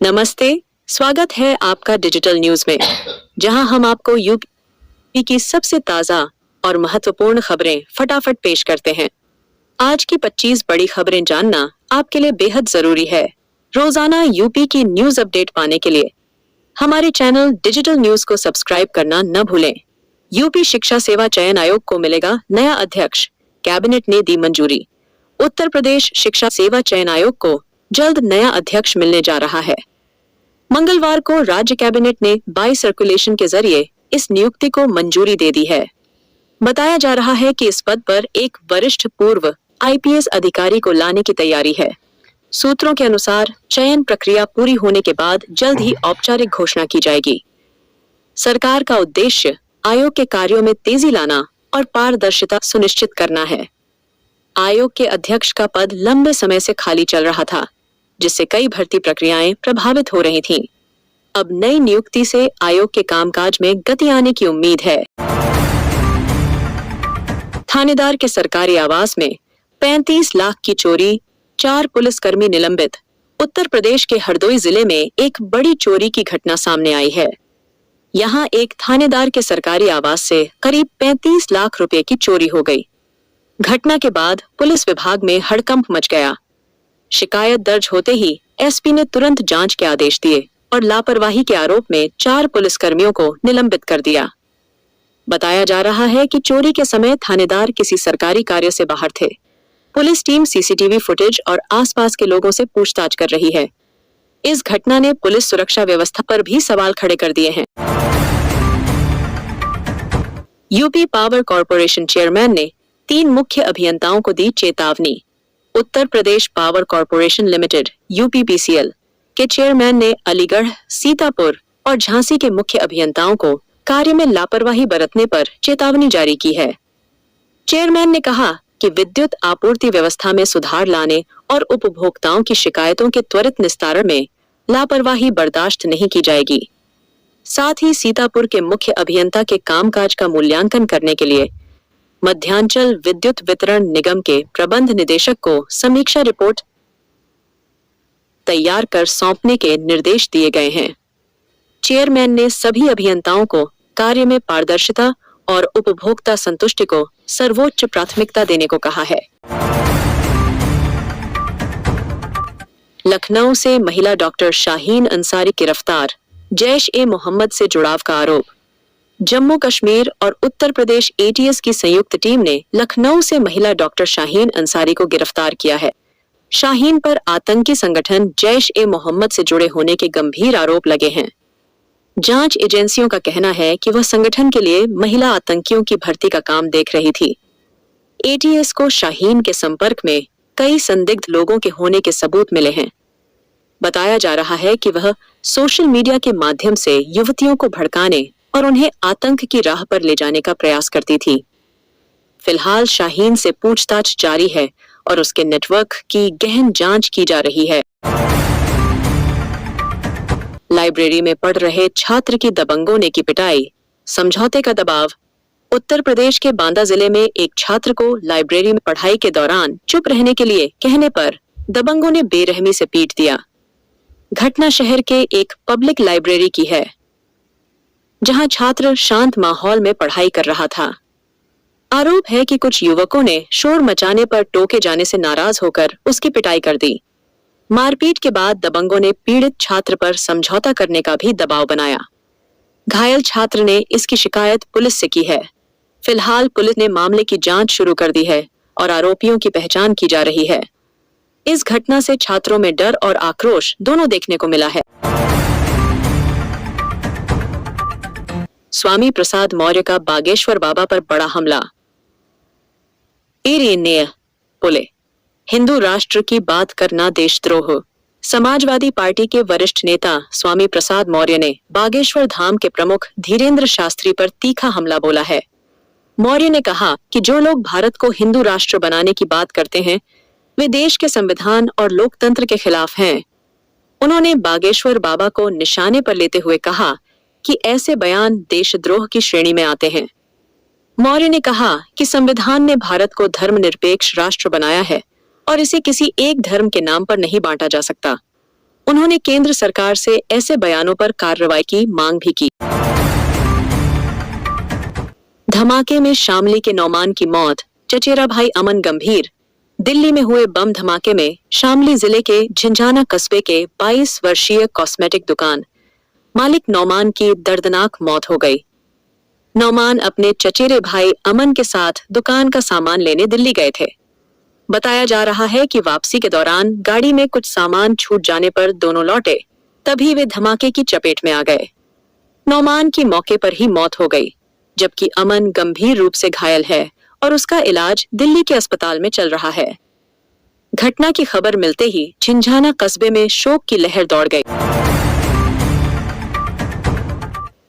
नमस्ते, स्वागत है आपका डिजिटल न्यूज में, जहां हम आपको यूपी की सबसे ताजा और महत्वपूर्ण खबरें फटाफट पेश करते हैं। आज की 25 बड़ी खबरें जानना आपके लिए बेहद जरूरी है। रोजाना यूपी की न्यूज अपडेट पाने के लिए हमारे चैनल डिजिटल न्यूज को सब्सक्राइब करना न भूलें। यूपी शिक्षा सेवा चयन आयोग को मिलेगा नया अध्यक्ष, कैबिनेट ने दी मंजूरी। उत्तर प्रदेश शिक्षा सेवा चयन आयोग को जल्द नया अध्यक्ष मिलने जा रहा है। मंगलवार को राज्य कैबिनेट ने बाई सर्कुलेशन के जरिए इस नियुक्ति को मंजूरी दे दी है। बताया जा रहा है कि इस पद पर एक वरिष्ठ पूर्व आईपीएस अधिकारी को लाने की तैयारी है। सूत्रों के अनुसार चयन प्रक्रिया पूरी होने के बाद जल्द ही औपचारिक घोषणा की जाएगी। सरकार का उद्देश्य आयोग के कार्यों में तेजी लाना और पारदर्शिता सुनिश्चित करना है। आयोग के अध्यक्ष का पद लंबे समय से खाली चल रहा था, जिससे कई भर्ती प्रक्रियाएं प्रभावित हो रही थीं। अब नई नियुक्ति से आयोग के कामकाज में गति आने की उम्मीद है। थानेदार के सरकारी आवास में 35 लाख की चोरी, 4 पुलिसकर्मी निलंबित। उत्तर प्रदेश के हरदोई जिले में एक बड़ी चोरी की घटना सामने आई है। यहाँ एक थानेदार के सरकारी आवास से करीब 35 लाख रुपए की चोरी हो गई। घटना के बाद पुलिस विभाग में हड़कंप मच गया। शिकायत दर्ज होते ही एसपी ने तुरंत जांच के आदेश दिए और लापरवाही के आरोप में 4 पुलिसकर्मियों को निलंबित कर दिया। बताया जा रहा है कि चोरी के समय थानेदार किसी सरकारी कार्य से बाहर थे। पुलिस टीम सीसीटीवी फुटेज और आसपास के लोगों से पूछताछ कर रही है। इस घटना ने पुलिस सुरक्षा व्यवस्था पर भी सवाल खड़े कर दिए हैं। यूपी पावर कॉरपोरेशन चेयरमैन ने 3 मुख्य अभियंताओं को दी चेतावनी। Uttar Pradesh power corporation limited UPPCL के चेयरमैन ने अलीगढ़, सीतापुर और झांसी के मुख्य अभियंताओं को कार्य में लापरवाही बरतने पर चेतावनी जारी की है। चेयरमैन ने कहा कि विद्युत आपूर्ति व्यवस्था में सुधार लाने और उपभोक्ताओं की शिकायतों के त्वरित निस्तारण में लापरवाही बर्दाश्त नहीं की जाएगी। साथ ही सीतापुर के मुख्य अभियंता के कामकाज का मूल्यांकन करने के लिए मध्यांचल विद्युत वितरण निगम के प्रबंध निदेशक को समीक्षा रिपोर्ट तैयार कर सौंपने के निर्देश दिए गए हैं। चेयरमैन ने सभी अभियंताओं को कार्य में पारदर्शिता और उपभोक्ता संतुष्टि को सर्वोच्च प्राथमिकता देने को कहा है। लखनऊ से महिला डॉक्टर शाहीन अंसारी गिरफ्तार, जैश-ए-मोहम्मद से जुड़ाव का आरोप। जम्मू कश्मीर और उत्तर प्रदेश एटीएस की संयुक्त टीम ने लखनऊ से महिला डॉक्टर शाहीन अंसारी को गिरफ्तार किया है। शाहीन पर आतंकी संगठन जैश-ए-मोहम्मद से जुड़े होने के गंभीर आरोप लगे हैं। जांच एजेंसियों का कहना है कि वह संगठन के लिए महिला आतंकियों की भर्ती का काम देख रही थी। एटीएस को शाहीन के संपर्क में कई संदिग्ध लोगों के होने के सबूत मिले हैं। बताया जा रहा है कि वह सोशल मीडिया के माध्यम से युवतियों को भड़काने और उन्हें आतंक की राह पर ले जाने का प्रयास करती थी। फिलहाल शाहीन से पूछताछ जारी है और उसके नेटवर्क की गहन जांच की जा रही है। लाइब्रेरी में पढ़ रहे छात्र की दबंगों ने की पिटाई, समझौते का दबाव। उत्तर प्रदेश के बांदा जिले में एक छात्र को लाइब्रेरी में पढ़ाई के दौरान चुप रहने के लिए कहने पर दबंगों ने बेरहमी से पीट दिया। घटना शहर के एक पब्लिक लाइब्रेरी की है, जहां छात्र शांत माहौल में पढ़ाई कर रहा था। आरोप है कि कुछ युवकों ने शोर मचाने पर टोके जाने से नाराज होकर उसकी पिटाई कर दी। मारपीट के बाद दबंगों ने पीड़ित छात्र पर समझौता करने का भी दबाव बनाया। घायल छात्र ने इसकी शिकायत पुलिस से की है। फिलहाल पुलिस ने मामले की जांच शुरू कर दी है और आरोपियों की पहचान की जा रही है। इस घटना से छात्रों में डर और आक्रोश दोनों देखने को मिला है। स्वामी प्रसाद मौर्य का बागेश्वर बाबा पर बड़ा हमला। पुले हिंदू राष्ट्र की बात करना देशद्रोह। समाजवादी पार्टी के वरिष्ठ नेता स्वामी प्रसाद मौर्य ने बागेश्वर धाम के प्रमुख धीरेन्द्र शास्त्री पर तीखा हमला बोला है। मौर्य ने कहा कि जो लोग भारत को हिंदू राष्ट्र बनाने की बात करते हैं, वे देश के संविधान और लोकतंत्र के खिलाफ हैं। उन्होंने बागेश्वर बाबा को निशाने पर लेते हुए कहा कि ऐसे बयान देशद्रोह की श्रेणी में आते हैं। मौर्य ने कहा कि संविधान ने भारत को धर्मनिरपेक्ष राष्ट्र बनाया है और इसे किसी एक धर्म के नाम पर नहीं बांटा जा सकता। उन्होंने केंद्र सरकार से ऐसे बयानों पर कार्रवाई की मांग भी की। धमाके में शामली के नौमान की मौत, चचेरा भाई अमन गंभीर। दिल्ली में हुए बम धमाके में शामली जिले के झिंझाना कस्बे के 22 वर्षीय कॉस्मेटिक दुकान मालिक नौमान की दर्दनाक मौत हो गई। नौमान अपने चचेरे भाई अमन के साथ दुकान का सामान लेने दिल्ली गए थे। बताया जा रहा है कि वापसी के दौरान गाड़ी में कुछ सामान छूट जाने पर दोनों लौटे, तभी वे धमाके की चपेट में आ गए। नौमान की मौके पर ही मौत हो गई, जबकि अमन गंभीर रूप से घायल है और उसका इलाज दिल्ली के अस्पताल में चल रहा है। घटना की खबर मिलते ही झिंझाना कस्बे में शोक की लहर दौड़ गई।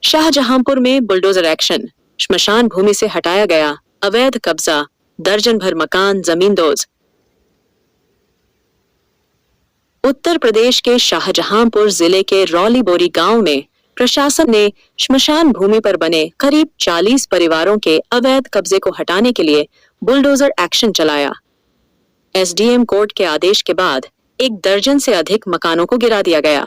शाहजहांपुर में बुलडोजर एक्शन, श्मशान भूमि से हटाया गया अवैध कब्जा, दर्जन भर मकान जमींदोज। उत्तर प्रदेश के शाहजहांपुर जिले के रौली बोरी गांव में प्रशासन ने श्मशान भूमि पर बने करीब 40 परिवारों के अवैध कब्जे को हटाने के लिए बुलडोजर एक्शन चलाया। एसडीएम कोर्ट के आदेश के बाद 1 दर्जन से अधिक मकानों को गिरा दिया गया।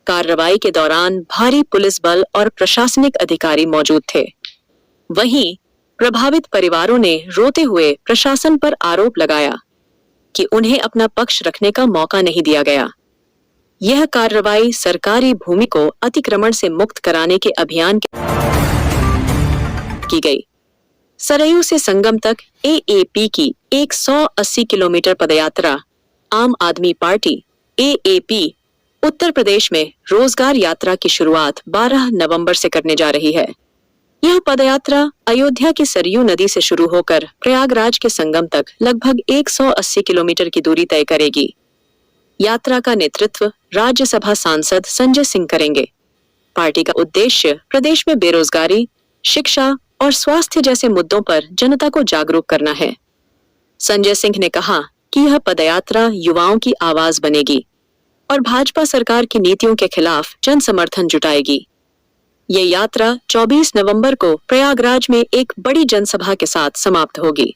कार्रवाई के दौरान भारी पुलिस बल और प्रशासनिक अधिकारी मौजूद थे। वहीं प्रभावित परिवारों ने रोते हुए प्रशासन पर आरोप लगाया कि उन्हें अपना पक्ष रखने का मौका नहीं दिया गया। यह कार्रवाई सरकारी भूमि को अतिक्रमण से मुक्त कराने के अभियान की गई। सरयू से संगम तक एएपी की 180 किलोमीटर पदयात्रा आम आदमी पार्टी एएपी उत्तर प्रदेश में रोजगार यात्रा की शुरुआत 12 नवंबर से करने जा रही है। यह पदयात्रा अयोध्या की सरयू नदी से शुरू होकर प्रयागराज के संगम तक लगभग 180 किलोमीटर की दूरी तय करेगी। यात्रा का नेतृत्व राज्यसभा सांसद संजय सिंह करेंगे। पार्टी का उद्देश्य प्रदेश में बेरोजगारी, शिक्षा और स्वास्थ्य जैसे मुद्दों पर जनता को जागरूक करना है। संजय सिंह ने कहा कि यह पदयात्रा युवाओं की आवाज बनेगी और भाजपा सरकार की नीतियों के खिलाफ जन समर्थन जुटाएगी। ये यात्रा 24 नवंबर को प्रयागराज में एक बड़ी जनसभा के साथ समाप्त होगी।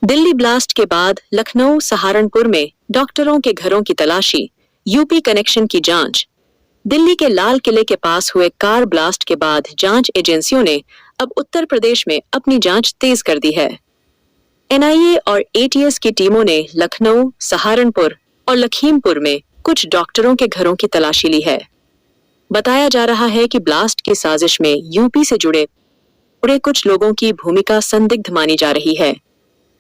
दिल्ली ब्लास्ट के बाद लखनऊ, सहारनपुर में डॉक्टरों के घरों की तलाशी, यूपी कनेक्शन की जांच। दिल्ली के लाल किले के पास हुए कार ब्लास्ट के बाद जांच एजेंसियों ने अब उत्तर प्रदेश में अपनी जांच तेज कर दी है। एनआईए और एटीएस की टीमों ने लखनऊ, सहारनपुर और लखीमपुर में कुछ डॉक्टरों के घरों की तलाशी ली है। बताया जा रहा है कि ब्लास्ट की साजिश में यूपी से जुड़े कुछ लोगों की भूमिका संदिग्ध मानी जा रही है।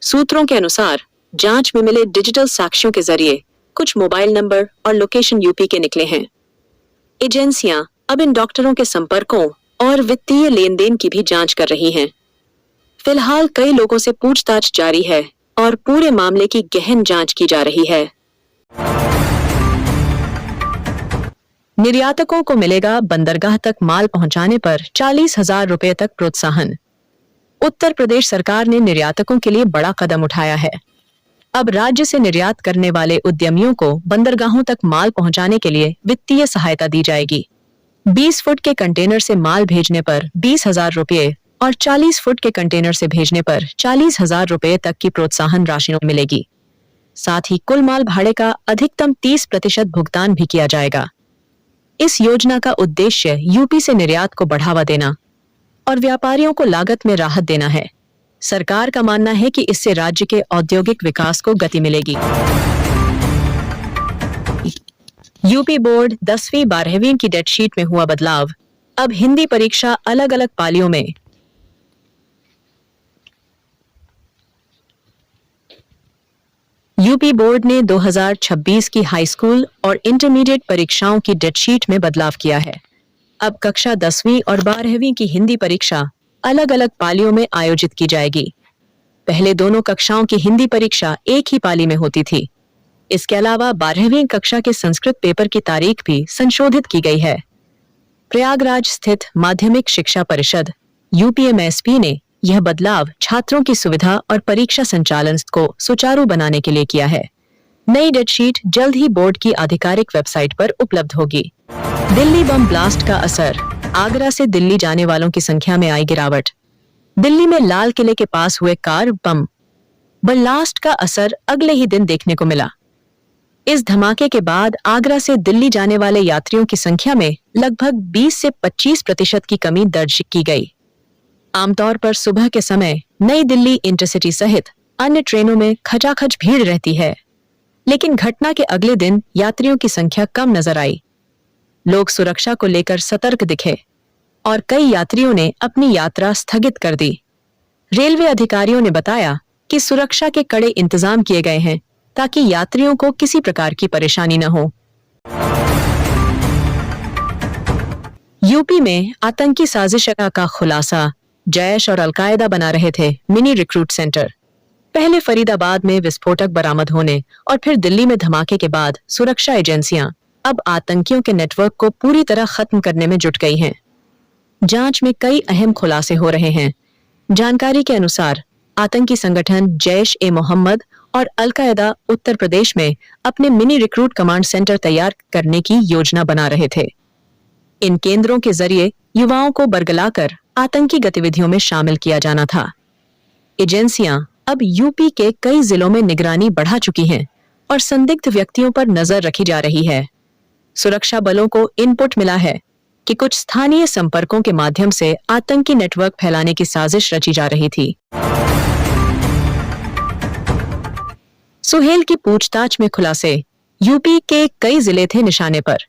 सूत्रों के अनुसार जांच में मिले डिजिटल साक्ष्यों के जरिए कुछ मोबाइल नंबर और लोकेशन यूपी के निकले हैं। एजेंसियां अब इन डॉक्टरों के संपर्कों और वित्तीय लेन देन की भी जांच कर रही हैं। फिलहाल कई लोगों से पूछताछ जारी है और पूरे मामले की गहन जांच की जा रही है। निर्यातकों को मिलेगा बंदरगाह तक माल पहुंचाने पर 40,000 रुपए तक प्रोत्साहन। उत्तर प्रदेश सरकार ने निर्यातकों के लिए बड़ा कदम उठाया है। अब राज्य से निर्यात करने वाले उद्यमियों को बंदरगाहों तक माल पहुंचाने के लिए वित्तीय सहायता दी जाएगी। 20 फुट के कंटेनर से माल भेजने पर 20,000 रुपए और 40 फुट के कंटेनर से भेजने पर 40,000 रुपए तक की प्रोत्साहन राशि मिलेगी। साथ ही कुल माल भाड़े का अधिकतम 30% भुगतान भी किया जाएगा। इस योजना का उद्देश्य यूपी से निर्यात को बढ़ावा देना और व्यापारियों को लागत में राहत देना है। सरकार का मानना है कि इससे राज्य के औद्योगिक विकास को गति मिलेगी। यूपी बोर्ड 10वीं 12वीं की डेट शीट में हुआ बदलाव। अब हिंदी परीक्षा अलग अलग पालियों में। यूपी बोर्ड ने 2026 की हाई स्कूल और इंटरमीडिएट परीक्षाओं की डेट शीट में बदलाव किया है। अब कक्षा 10वीं और 12वीं की हिंदी परीक्षा अलग अलग पालियों में आयोजित की जाएगी। पहले दोनों कक्षाओं की हिंदी परीक्षा एक ही पाली में होती थी। इसके अलावा 12वीं कक्षा के संस्कृत पेपर की तारीख भी संशोधित की गई है। प्रयागराज स्थित माध्यमिक शिक्षा परिषद यूपीएमएसपी ने यह बदलाव छात्रों की सुविधा और परीक्षा संचालन को सुचारू बनाने के लिए किया है। नई डेट शीट जल्द ही बोर्ड की आधिकारिक वेबसाइट पर उपलब्ध होगी। दिल्ली बम ब्लास्ट का असर, आगरा से दिल्ली जाने वालों की संख्या में आई गिरावट। दिल्ली में लाल किले के पास हुए कार बम ब्लास्ट का असर अगले ही दिन देखने को मिला। इस धमाके के बाद आगरा से दिल्ली जाने वाले यात्रियों की संख्या में लगभग 20 से 25% की कमी दर्ज की गई। आमतौर पर सुबह के समय नई दिल्ली इंटरसिटी सहित अन्य ट्रेनों में खचाखच भीड़ रहती है, लेकिन घटना के अगले दिन यात्रियों की संख्या कम नजर आई। लोग सुरक्षा को लेकर सतर्क दिखे और कई यात्रियों ने अपनी यात्रा स्थगित कर दी। रेलवे अधिकारियों ने बताया कि सुरक्षा के कड़े इंतजाम किए गए हैं ताकि यात्रियों को किसी प्रकार की परेशानी न हो। यूपी में आतंकी साजिश का खुलासा। जैश और अलकायदा बना रहे थे मिनी रिक्रूट सेंटर। पहले फरीदाबाद में विस्फोटक बरामद होने और फिर दिल्ली में धमाके के बाद सुरक्षा एजेंसियां अब आतंकियों के नेटवर्क को पूरी तरह खत्म करने में जुट गई हैं। जांच में कई अहम खुलासे हो रहे हैं। जानकारी के अनुसार आतंकी संगठन जैश-ए-मोहम्मद और अलकायदा उत्तर प्रदेश में अपने मिनी रिक्रूट कमांड सेंटर तैयार करने की योजना बना रहे थे। इन केंद्रों के जरिए युवाओं को बरगलाकर आतंकी गतिविधियों में शामिल किया जाना था। एजेंसियां अब यूपी के कई जिलों में निगरानी बढ़ा चुकी हैं और संदिग्ध व्यक्तियों पर नजर रखी जा रही है। सुरक्षा बलों को इनपुट मिला है कि कुछ स्थानीय संपर्कों के माध्यम से आतंकी नेटवर्क फैलाने की साजिश रची जा रही थी। सुहेल की पूछताछ में खुलासे। यूपी के कई जिले थे निशाने पर।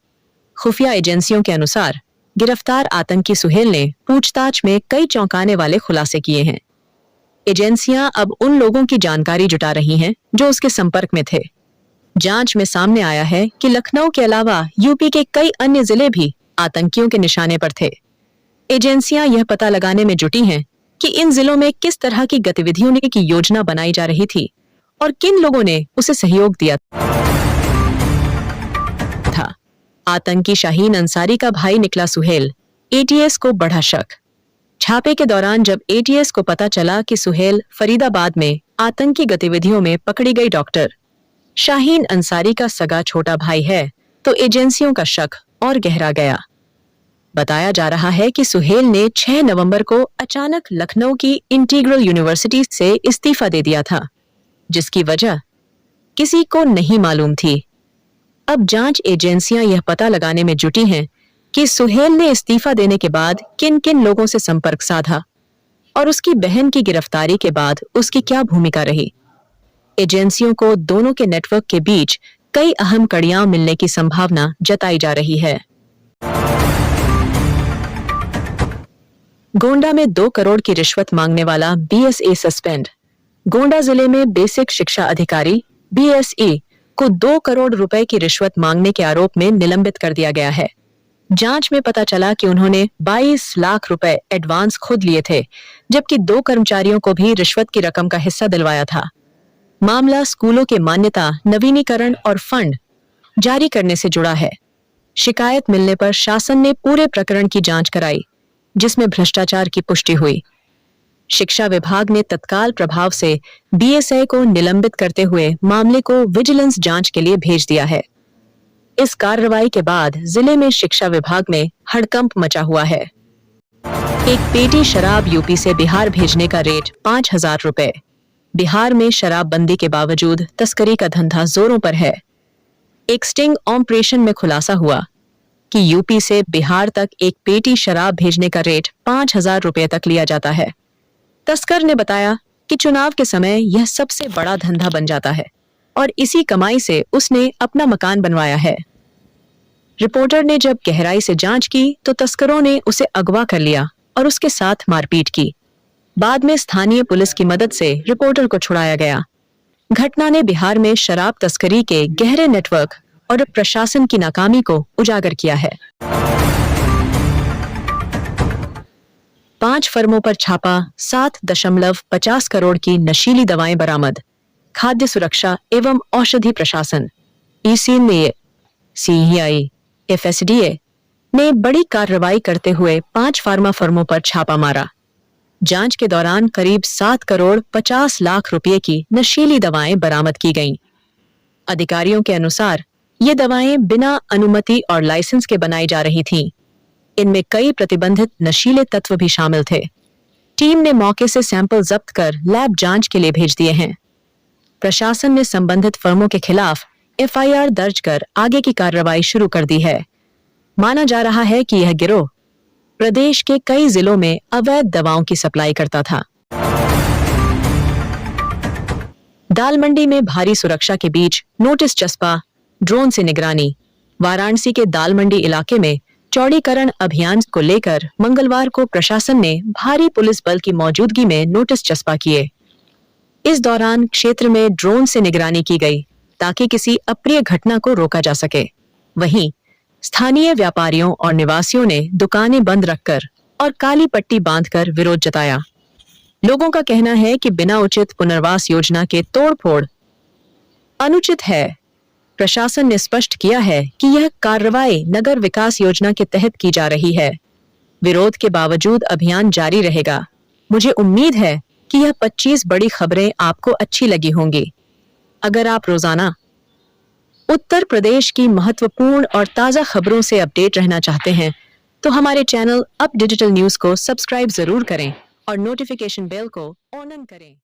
खुफिया एजेंसियों के अनुसार गिरफ्तार आतंकी सुहेल ने पूछताछ में कई चौंकाने वाले खुलासे किए हैं। एजेंसियां अब उन लोगों की जानकारी जुटा रही हैं जो उसके संपर्क में थे। जांच में सामने आया है कि लखनऊ के अलावा यूपी के कई अन्य जिले भी आतंकियों के निशाने पर थे। एजेंसियां यह पता लगाने में जुटी हैं कि इन जिलों में किस तरह की गतिविधियों की योजना बनाई जा रही थी और किन लोगों ने उसे सहयोग दिया था। आतंकी शाहीन अंसारी का भाई निकला सुहेल। एटीएस को बढ़ा शक। छापे के दौरान जब एटीएस को पता चला कि सुहेल फरीदाबाद में आतंकी गतिविधियों में पकड़ी गई डॉक्टर शाहीन अंसारी का सगा छोटा भाई है, तो एजेंसियों का शक और गहरा गया। बताया जा रहा है कि सुहेल ने 6 नवंबर को अचानक लखनऊ की इंटीग्रल यूनिवर्सिटी से इस्तीफा दे दिया था, जिसकी वजह किसी को नहीं मालूम थी। अब जांच एजेंसियां यह पता लगाने में जुटी हैं कि सुहेल ने इस्तीफा देने के बाद किन किन लोगों से संपर्क साधा और उसकी बहन की गिरफ्तारी के बाद उसकी क्या भूमिका रही। एजेंसियों को दोनों के नेटवर्क के बीच कई अहम कड़ियां मिलने की संभावना जताई जा रही है। गोंडा में 2 करोड़ की रिश्वत मांगने वाला बीएसए सस्पेंड। गोंडा जिले में बेसिक शिक्षा अधिकारी बीएसए को 2 करोड़ रुपए की रिश्वत मांगने के आरोप में निलंबित कर दिया गया है। जांच में पता चला कि उन्होंने 22 लाख रुपए एडवांस खुद लिए थे, जबकि 2 कर्मचारियों को भी रिश्वत की रकम का हिस्सा दिलवाया था। मामला स्कूलों के मान्यता, नवीनीकरण और फंड जारी करने से जुड़ा है। शिकायत मिलने पर शासन ने पूरे प्रकरण की जांच कराई, जिसमें भ्रष्टाचार की पुष्टि हुई। शिक्षा विभाग ने तत्काल प्रभाव से बीएसए को निलंबित करते हुए मामले को विजिलेंस जांच के लिए भेज दिया है। इस कार्रवाई के बाद जिले में शिक्षा विभाग में हड़कंप मचा हुआ है। एक पेटी शराब यूपी से बिहार भेजने का रेट 5,000 रुपए। बिहार में शराबबंदी के बावजूद तस्करी का धंधा जोरों पर है। एक स्टिंग ऑपरेशन में खुलासा हुआ कि यूपी से बिहार तक एक पेटी शराब भेजने का रेट 5,000 रुपए तक लिया जाता है। तस्कर ने बताया कि चुनाव के समय यह सबसे बड़ा धंधा बन जाता है और इसी कमाई से उसने अपना मकान बनवाया है। रिपोर्टर ने जब गहराई से जांच की तो तस्करों ने उसे अगवा कर लिया और उसके साथ मारपीट की। बाद में स्थानीय पुलिस की मदद से रिपोर्टर को छुड़ाया गया। घटना ने बिहार में शराब तस्करी के गहरे नेटवर्क और प्रशासन की नाकामी को उजागर किया है। 5 फर्मों पर छापा, 7.50 करोड़ की नशीली दवाएं बरामद। खाद्य सुरक्षा एवं औषधि प्रशासन ईसीएमए, सीईआई, एफएसडीए ने बड़ी कार्रवाई करते हुए 5 फार्मा फर्मों पर छापा मारा। जांच के दौरान करीब 7 करोड़ 50 लाख रुपए की नशीली दवाएं बरामद की गईं। अधिकारियों के अनुसार ये दवाएं बिना अनुमति और लाइसेंस के बनाई जा रही थीं। इनमें कई प्रतिबंधित नशीले तत्व भी शामिल थे। टीम ने मौके से सैंपल जब्त कर लैब जांच के लिए भेज दिए हैं। प्रशासन ने संबंधित फर्मों के खिलाफ एफआईआर दर्ज कर आगे की कार्रवाई शुरू कर दी है। माना जा रहा है कि यह गिरोह प्रदेश के कई जिलों में अवैध दवाओं की सप्लाई करता था। दाल मंडी में भारी सुरक्षा के बीच नोटिस चस्पा, ड्रोन से निगरानी। वाराणसी के दाल मंडी इलाके में चौड़ीकरण अभियान को लेकर मंगलवार को प्रशासन ने भारी पुलिस बल की मौजूदगी में नोटिस चस्पा किए। इस दौरान क्षेत्र में ड्रोन से निगरानी की गई ताकि किसी अप्रिय घटना को रोका जा सके। वहीं स्थानीय व्यापारियों और निवासियों ने दुकानें बंद रखकर और काली पट्टी बांधकर विरोध जताया। लोगों का कहना है कि बिना उचित पुनर्वास योजना के तोड़फोड़ अनुचित है। प्रशासन ने स्पष्ट किया है कि यह कार्रवाई नगर विकास योजना के तहत की जा रही है। विरोध के बावजूद अभियान जारी रहेगा। मुझे उम्मीद है कि यह 25 बड़ी खबरें आपको अच्छी लगी होंगी। अगर आप रोजाना उत्तर प्रदेश की महत्वपूर्ण और ताजा खबरों से अपडेट रहना चाहते हैं, तो हमारे चैनल अप डिजिटल न्यूज को सब्सक्राइब जरूर करें और नोटिफिकेशन बेल को ऑन करें।